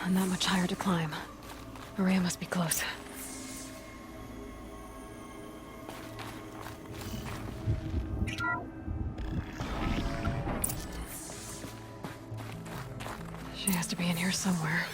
Not much higher to climb. Ourea must be close. She has to be in here somewhere.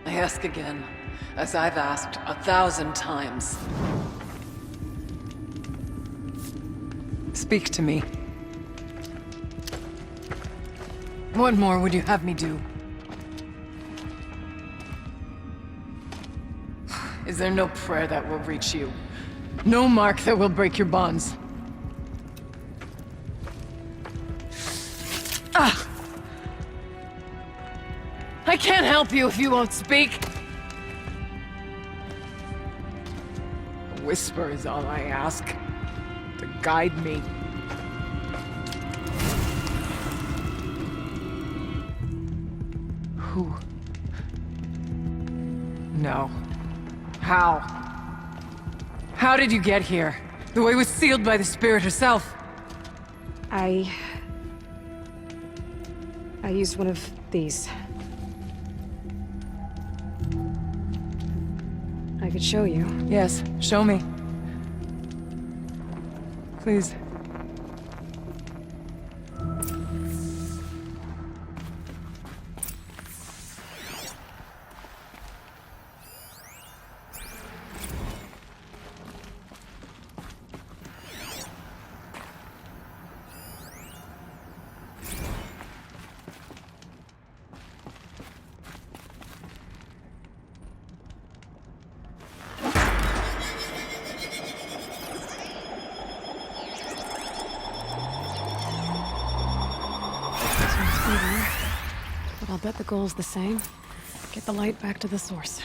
I ask again, as I've asked 1,000 times. Speak to me. What more would you have me do? Is there no prayer that will reach you? No mark that will break your bonds? Ah! I can't help you if you won't speak! A whisper is all I ask. To guide me. Who? No. How? How did you get here? The way was sealed by the spirit herself. I used one of these. I could show you. Yes, show me. Please. But I'll bet the goal's the same. Get the light back to the source.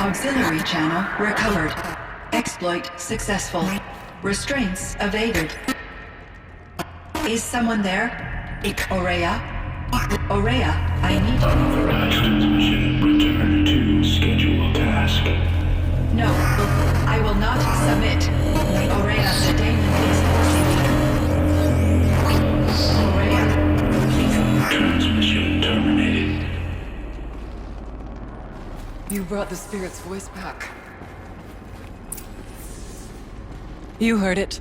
Auxiliary channel recovered. Exploit successful. Restraints evaded. Is someone there? Ourea? Ourea, I need you. Transmission return to scheduled task. No, I will not submit. Ourea, the daemon is forcing me. Ourea, please. Transmission terminated. You brought the spirit's voice back. You heard it.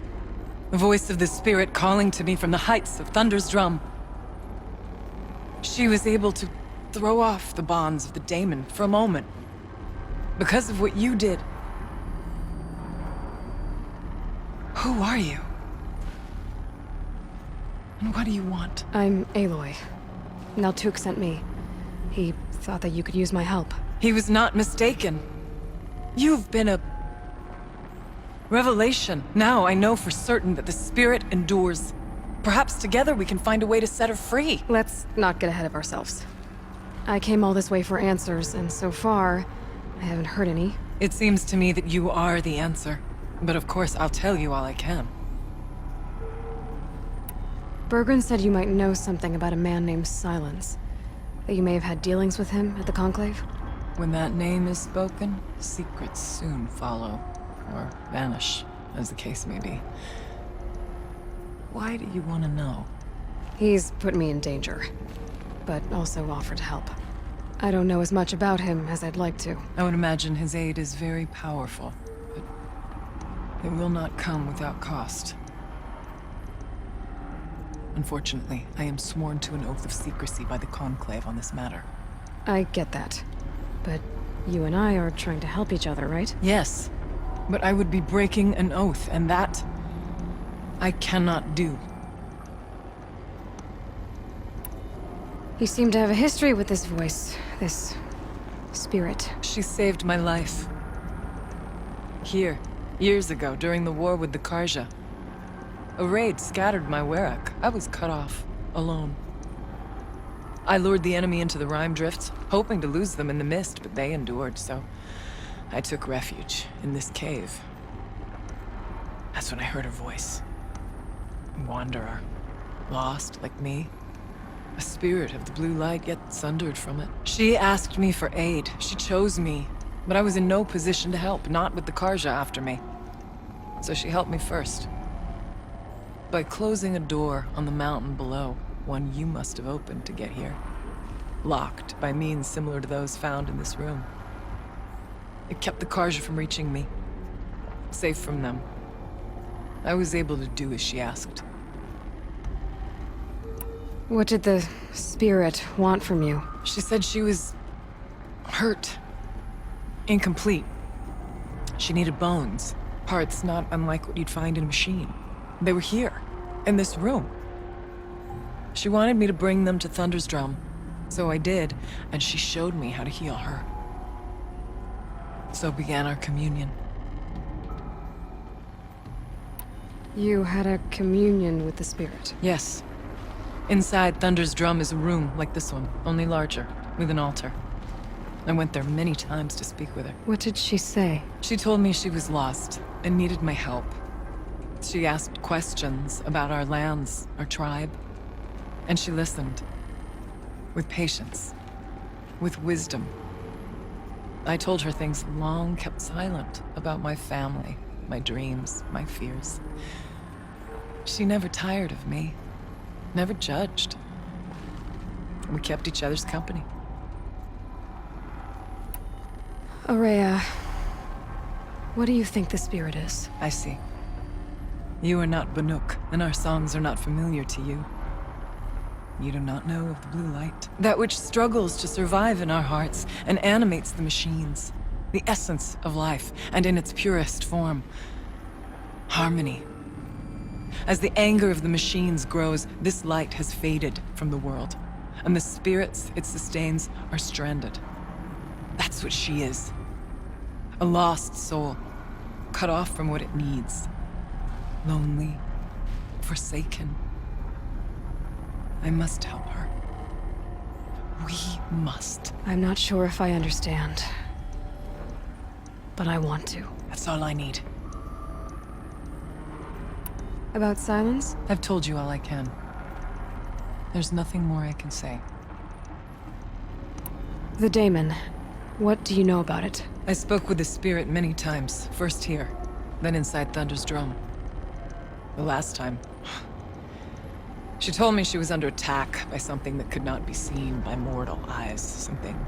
The voice of the spirit calling to me from the heights of Thunder's drum. She was able to throw off the bonds of the daemon for a moment. Because of what you did. Who are you? And what do you want? I'm Aloy. Naltuk sent me. He thought that you could use my help. He was not mistaken. You've been a revelation. Now I know for certain that the spirit endures. Perhaps together we can find a way to set her free. Let's not get ahead of ourselves. I came all this way for answers, and so far, I haven't heard any. It seems to me that you are the answer. But of course, I'll tell you all I can. Bergren said you might know something about a man named Silence. That you may have had dealings with him at the Conclave? When that name is spoken, secrets soon follow. Or vanish, as the case may be. Why do you want to know? He's put me in danger, but also offered help. I don't know as much about him as I'd like to. I would imagine his aid is very powerful, but it will not come without cost. Unfortunately, I am sworn to an oath of secrecy by the Conclave on this matter. I get that. But you and I are trying to help each other, right? Yes, but I would be breaking an oath, and that I cannot do. You seem to have a history with this voice, this spirit. She saved my life. Here, years ago, during the war with the Carja. A raid scattered my Werak. I was cut off, alone. I lured the enemy into the Rime Drifts, hoping to lose them in the mist, but they endured, so I took refuge in this cave. That's when I heard her voice. A wanderer. Lost, like me. A spirit of the blue light, yet sundered from it. She asked me for aid. She chose me. But I was in no position to help, not with the Carja after me. So she helped me first. By closing a door on the mountain below, one you must have opened to get here. Locked by means similar to those found in this room. It kept the Carja from reaching me. Safe from them. I was able to do as she asked. What did the spirit want from you? She said she was hurt. Incomplete. She needed bones. Parts not unlike what you'd find in a machine. They were here, in this room. She wanted me to bring them to Thunder's drum. So I did, and she showed me how to heal her. So began our communion. You had a communion with the spirit. Yes. Inside Thunder's drum is a room like this one, only larger, with an altar. I went there many times to speak with her. What did she say? She told me she was lost and needed my help. She asked questions about our lands, our tribe, and she listened. With patience. With wisdom. I told her things long kept silent about my family, my dreams, my fears. She never tired of me. Never judged. We kept each other's company. Ourea, what do you think the spirit is? I see. You are not Banuk, and our songs are not familiar to you. You do not know of the blue light. That which struggles to survive in our hearts and animates the machines. The essence of life, and in its purest form. Harmony. As the anger of the machines grows, this light has faded from the world. And the spirits it sustains are stranded. That's what she is. A lost soul. Cut off from what it needs. Lonely. Forsaken. I must help her. We must. I'm not sure if I understand. but I want to. That's all I need. About silence? I've told you all I can. There's nothing more I can say. The daemon. What do you know about it? I spoke with the spirit many times, first here, then inside Thunder's drum. The last time, she told me she was under attack by something that could not be seen by mortal eyes, something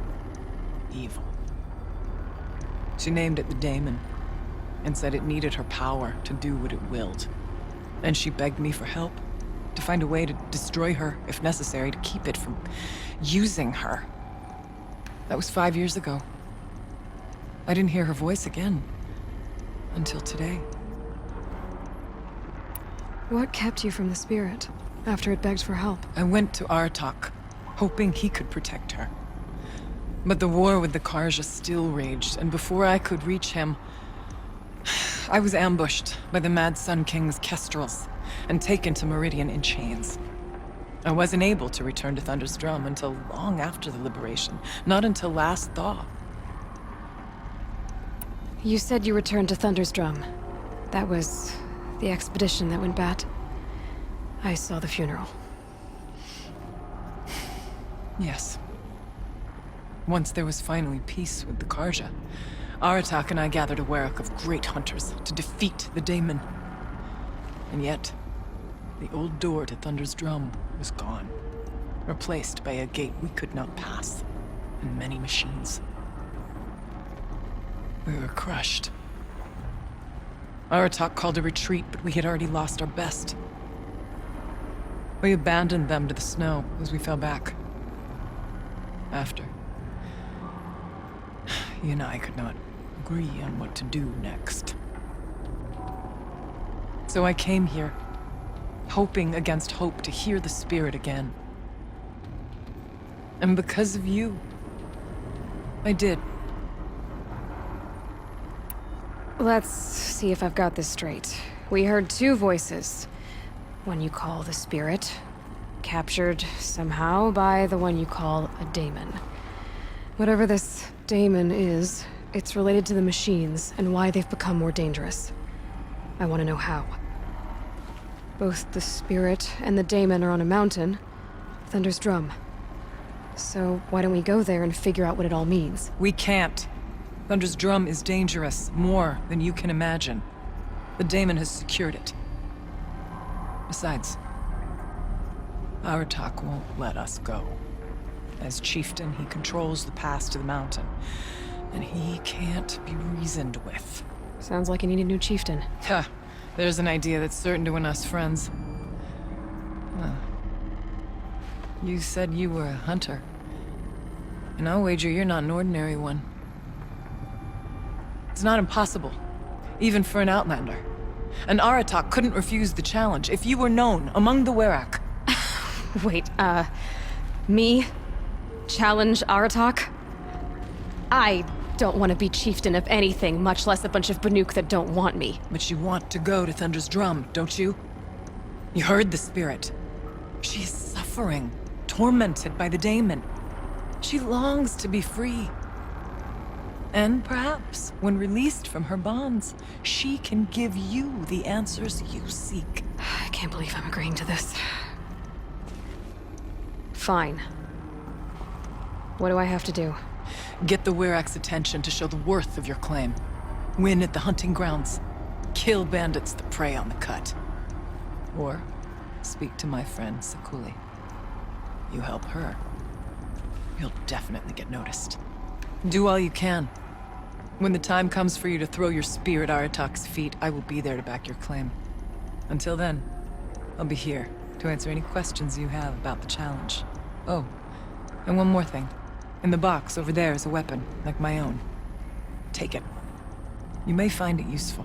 evil. She named it the daemon, and said it needed her power to do what it willed. And she begged me for help, to find a way to destroy her, if necessary, to keep it from using her. That was 5 years ago. I didn't hear her voice again, until today. What kept you from the spirit, after it begged for help? I went to Artok, hoping he could protect her. But the war with the Carja still raged, and before I could reach him, I was ambushed by the Mad Sun King's kestrels, and taken to Meridian in chains. I wasn't able to return to Thunder's Drum until long after the liberation, not until last thaw. You said you returned to Thunder's Drum. That was the expedition that went bad. I saw the funeral. Yes. Once there was finally peace with the Carja, Aratak and I gathered a Werak of great hunters to defeat the daemon. And yet, the old door to Thunder's Drum was gone, replaced by a gate we could not pass, and many machines. We were crushed. Aratak called a retreat, but we had already lost our best. We abandoned them to the snow as we fell back. After, he and I could not agree on what to do next. So I came here, hoping against hope to hear the spirit again. And because of you, I did. Let's see if I've got this straight. We heard two voices. One you call the spirit, captured somehow by the one you call a daemon. Whatever this daemon is, it's related to the machines and why they've become more dangerous. I want to know how. Both the spirit and the daemon are on a mountain, Thunder's Drum. So why don't we go there and figure out what it all means? We can't. Thunder's Drum is dangerous, more than you can imagine. The daemon has secured it. Besides, Aratak won't let us go. As chieftain, he controls the pass to the mountain, and he can't be reasoned with. Sounds like you need a new chieftain. Ha! There's an idea that's certain to win us friends. You said you were a hunter. And I'll wager you're not an ordinary one. It's not impossible, even for an outlander. And Aratak couldn't refuse the challenge if you were known among the Werak. Wait, me? Challenge Aratak? I don't want to be chieftain of anything, much less a bunch of Banuk that don't want me. But you want to go to Thunder's Drum, don't you? You heard the spirit. She is suffering, tormented by the daemon. She longs to be free. And perhaps, when released from her bonds, she can give you the answers you seek. I can't believe I'm agreeing to this. Fine. What do I have to do? Get the Werak's attention to show the worth of your claim. Win at the hunting grounds. Kill bandits that prey on the cut. Or speak to my friend Sakuli. You help her, you'll definitely get noticed. Do all you can. When the time comes for you to throw your spear at Aratak's feet, I will be there to back your claim. Until then, I'll be here to answer any questions you have about the challenge. Oh, and one more thing. In the box over there is a weapon, like my own. Take it. You may find it useful.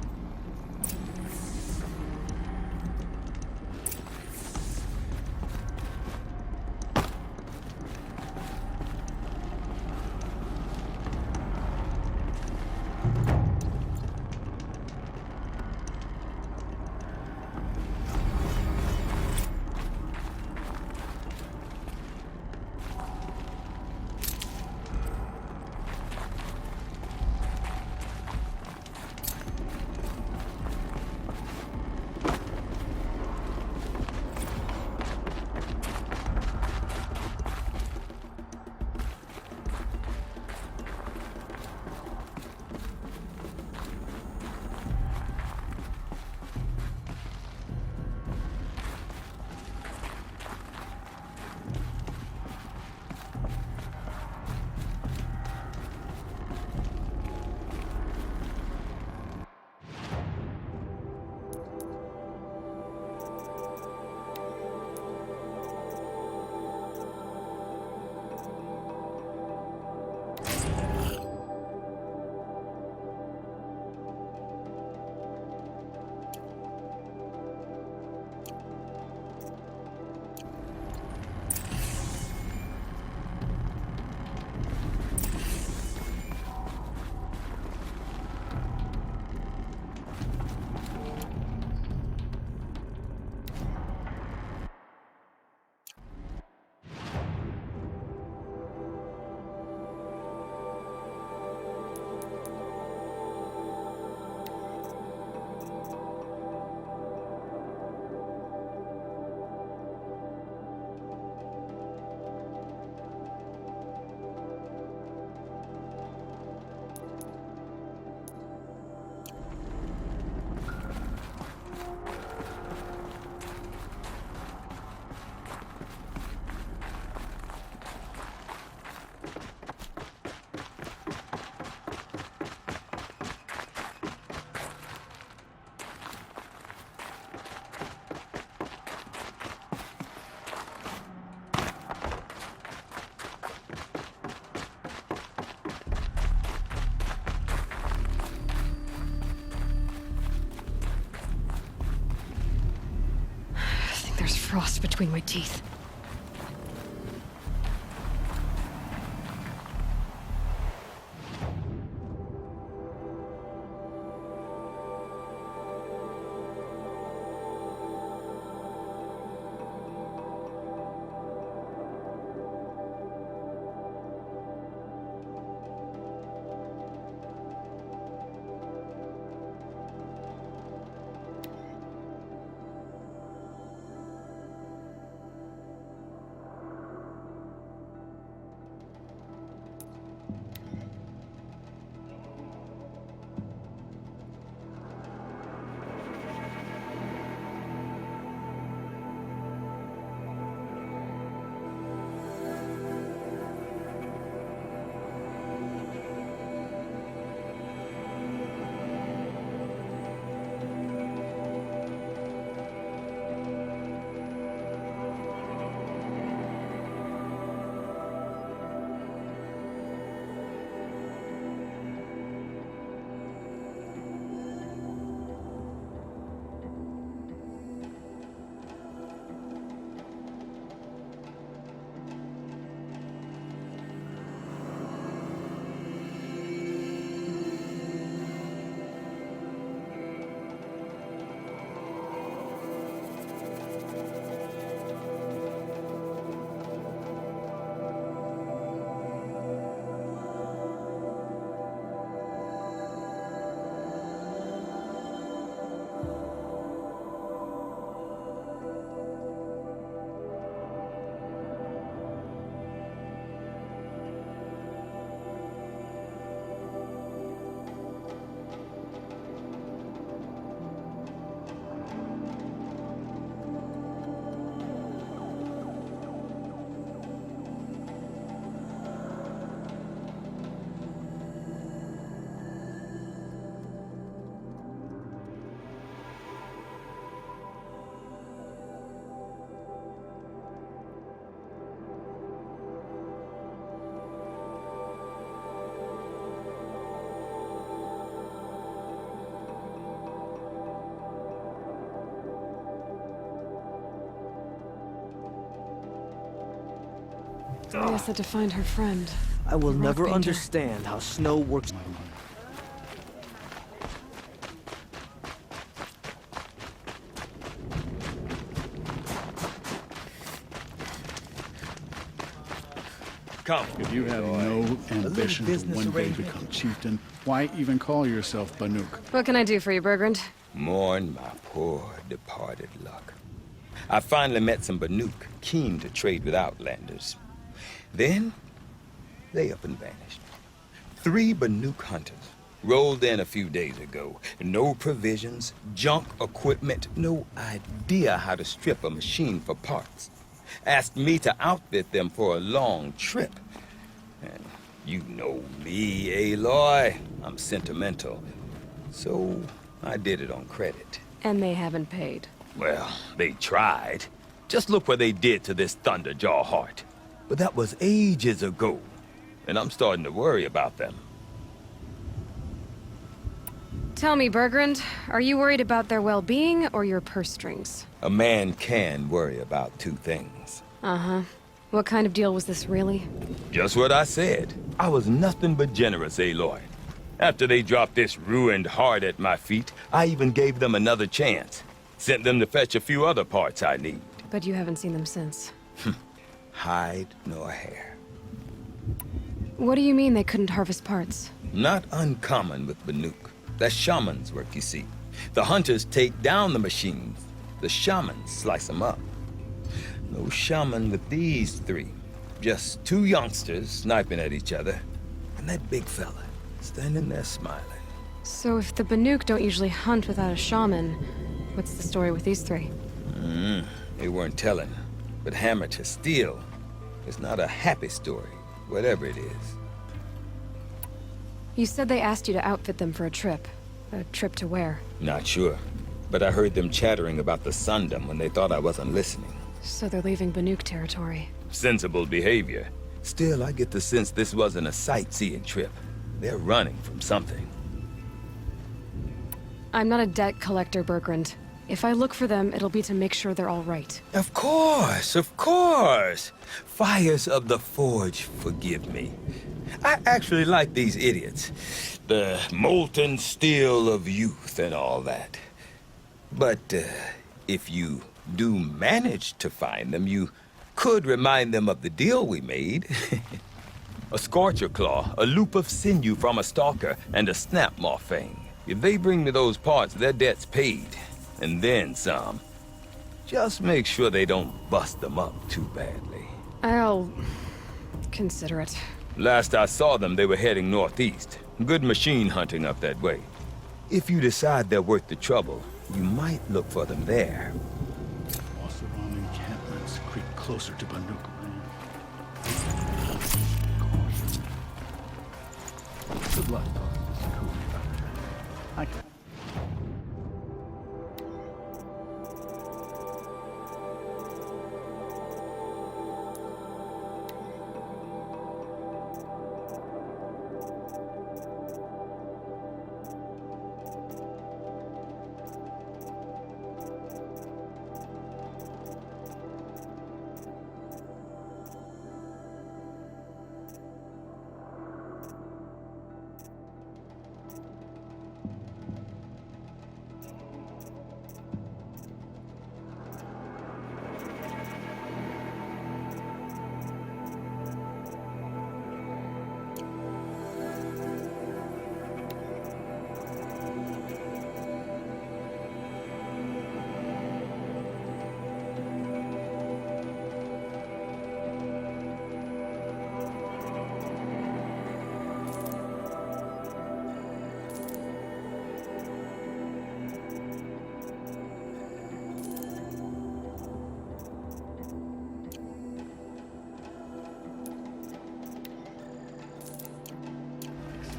There's frost between my teeth. Ourea said to find her friend. I will the rock never painter. understand how snow works. Come. If you have no ambition to business one day arrangement. become chieftain, why even call yourself Banuk? What can I do for you, Bergrand? Mourn my poor departed luck. I finally met some Banuk keen to trade with Outlanders. Then, they up and vanished. 3 Banuk hunters rolled in a few days ago. No provisions, junk equipment, no idea how to strip a machine for parts. Asked me to outfit them for a long trip. And you know me, Aloy. I'm sentimental. So I did it on credit. And they haven't paid. Well, they tried. Just look what they did to this Thunderjaw heart. But that was ages ago. And I'm starting to worry about them. Tell me, Bergrand, are you worried about their well-being or your purse strings? A man can worry about 2 things. Uh-huh. What kind of deal was this, really? Just what I said. I was nothing but generous, Aloy. After they dropped this ruined heart at my feet, I even gave them another chance. Sent them to fetch a few other parts I need. But you haven't seen them since. Hide nor hair. What do you mean they couldn't harvest parts? Not uncommon with Banuk. That's shaman's work, you see. The hunters take down the machines. The shamans slice them up. No shaman with these 3. Just 2 youngsters sniping at each other. And that big fella standing there smiling. So if the Banuk don't usually hunt without a shaman, what's the story with these 3? They weren't telling. But hammer to steel is not a happy story, whatever it is. You said they asked you to outfit them for a trip. A trip to where? Not sure. But I heard them chattering about the Sundom when they thought I wasn't listening. So they're leaving Banuk territory. Sensible behavior. Still, I get the sense this wasn't a sightseeing trip. They're running from something. I'm not a debt collector, Bergrand. If I look for them, it'll be to make sure they're all right. Of course, of course. Fires of the Forge, forgive me. I actually like these idiots. The molten steel of youth and all that. But if you do manage to find them, you could remind them of the deal we made. A scorcher claw, a loop of sinew from a stalker, and a snap maw fang. If they bring me those parts, their debt's paid. And then some. Just make sure they don't bust them up too badly. I'll consider it. Last I saw them, they were heading northeast. Good machine hunting up that way. If you decide they're worth the trouble, you might look for them there. Oseram encampments creep closer to Banuk. Good luck talking to Sakuli about that. I can.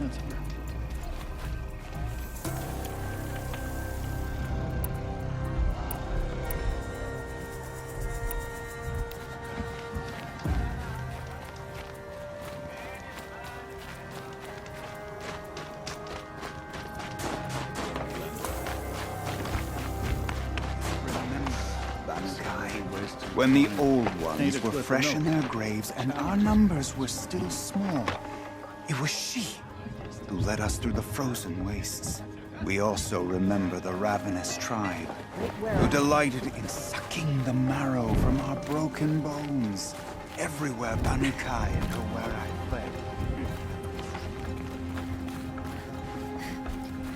That's here. When the old ones Painted were cliff fresh of in milk. their graves and our numbers were still small, it was she who led us through the frozen wastes. We also remember the ravenous tribe who delighted in sucking the marrow from our broken bones. Everywhere Banukai and Ourea fled,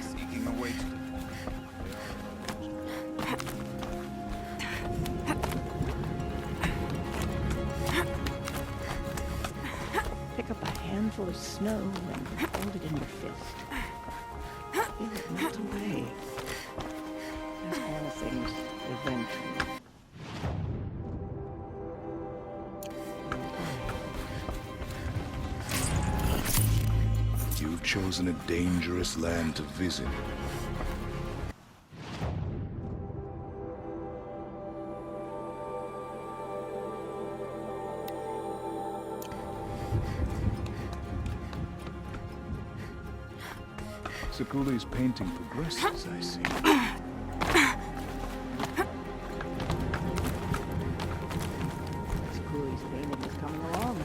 seeking a way to... Pick up a handful of snow and hold it in your fist. Feel it melt away. As all things eventually. You've chosen a dangerous land to visit. Sakuli's painting progresses, I see. Sakuli's painting is coming along.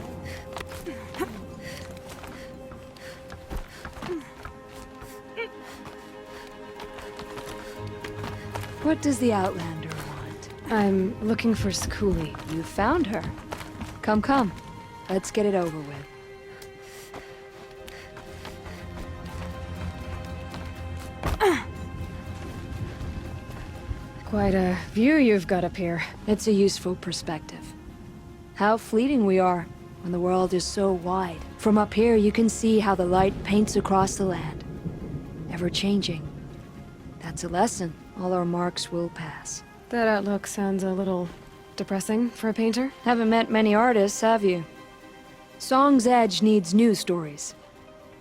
What does the Outlander want? I'm looking for Sakuli. You found her. Come, come. Let's get it over with. Quite a view you've got up here. It's a useful perspective. How fleeting we are when the world is so wide. From up here, you can see how the light paints across the land. Ever changing. That's a lesson. All our marks will pass. That outlook sounds a little depressing for a painter. Haven't met many artists, have you? Song's Edge needs new stories.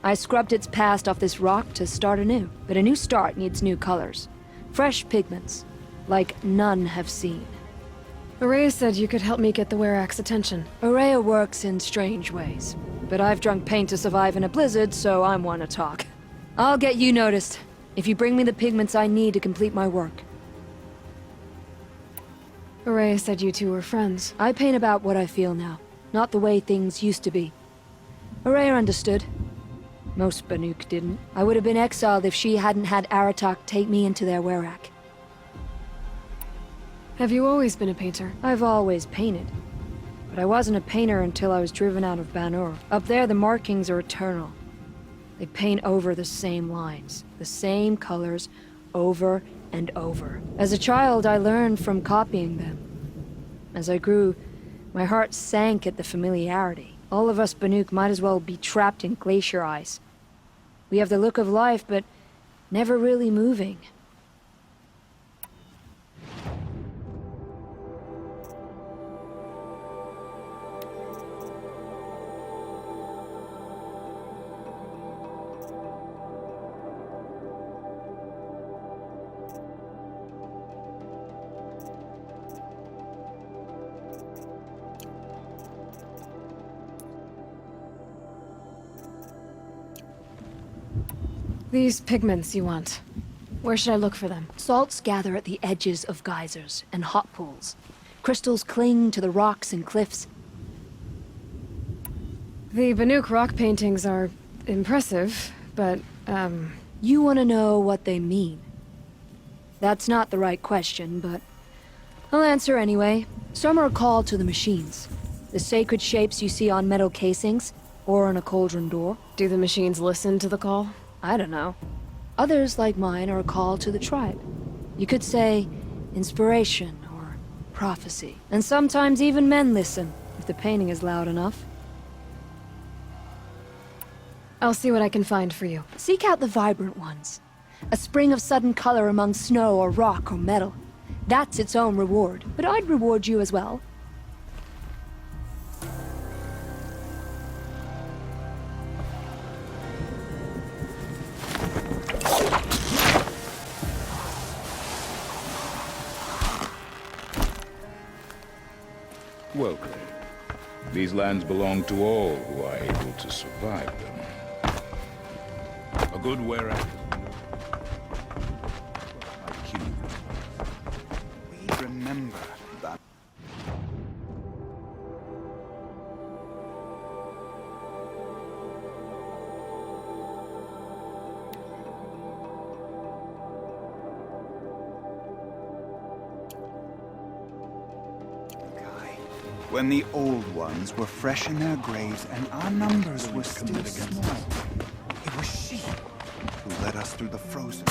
I scrubbed its past off this rock to start anew, but a new start needs new colors. Fresh pigments, like none have seen. Ourea said you could help me get the Werak's attention. Ourea works in strange ways, but I've drunk paint to survive in a blizzard, so I'm one to talk. I'll get you noticed, if you bring me the pigments I need to complete my work. Ourea said you two were friends. I paint about what I feel now, not the way things used to be. Ourea understood. Most Banuk didn't. I would have been exiled if she hadn't had Aratak take me into their werak. Have you always been a painter? I've always painted. But I wasn't a painter until I was driven out of Banur. Up there, the markings are eternal. They paint over the same lines, the same colors, over and over. As a child, I learned from copying them. As I grew, my heart sank at the familiarity. All of us Banuk might as well be trapped in glacier ice. We have the look of life, but never really moving. These pigments you want. Where should I look for them? Salts gather at the edges of geysers and hot pools. Crystals cling to the rocks and cliffs. The Banuk rock paintings are impressive, but, You want to know what they mean. That's not the right question, but I'll answer anyway. Some are called to the machines. The sacred shapes you see on metal casings, or on a cauldron door. Do the machines listen to the call? I don't know. Others, like mine, are a call to the tribe. You could say inspiration or prophecy. And sometimes even men listen, if the painting is loud enough. I'll see what I can find for you. Seek out the vibrant ones. A spring of sudden color among snow or rock or metal. That's its own reward. But I'd reward you as well. Welcome. These lands belong to all who are able to survive them. A good werak. We remember that. When the old ones were fresh in their graves and our numbers were still small, it was she who led us through the frozen.